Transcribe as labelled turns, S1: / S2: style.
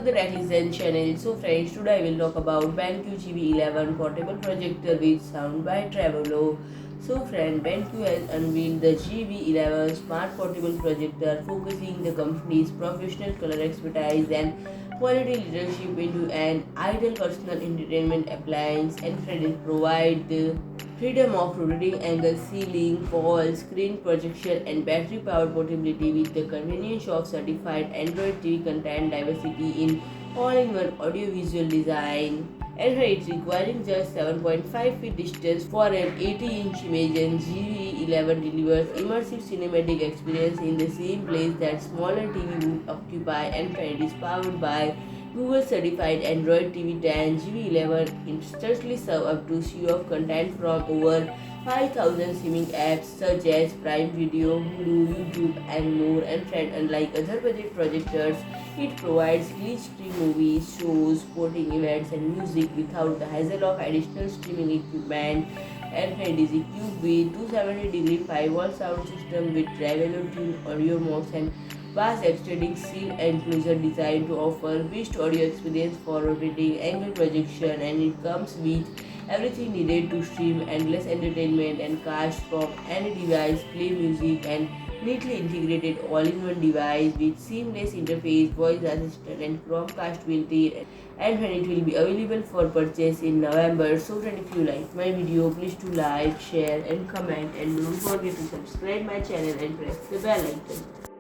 S1: to the Reckless channel. So friends, today I will talk about BenQ GV11 portable projector with sound by Trevolo. So friend, BenQ has unveiled the GV11 smart portable projector, focusing the company's professional color expertise and quality leadership into an ideal personal entertainment appliance. And friend, it provides the freedom of rotating angle, ceiling, wall, screen projection, and battery powered portability with the convenience of certified Android TV content diversity in all-in-one audiovisual design. And it's requiring just 7.5 feet distance for an 80-inch image, and GV11 delivers immersive cinematic experience in the same place that smaller TV would occupy. And it is powered by Google certified Android TV 10. GV11 instantly serve up to sea of content from over 5,000 streaming apps such as Prime Video, Hulu, YouTube, and more. And friend, unlike other budget projectors, it provides glitch-free movies, shows, sporting events, and music without the hassle of additional streaming equipment. And it is equipped with 270-degree 5-volt sound system with Trevolo tuned audio mocks and vast extending seal enclosure designed to offer best audio experience for rotating angle projection. And it comes with everything needed to stream endless entertainment and cast from any device, play music, and neatly integrated all-in-one device with seamless interface, voice assistant, and Chromecast built-in. And when it will be available for purchase in November. So friend, if you like my video, please do like, share, and comment, and don't forget to subscribe my channel and press the bell icon.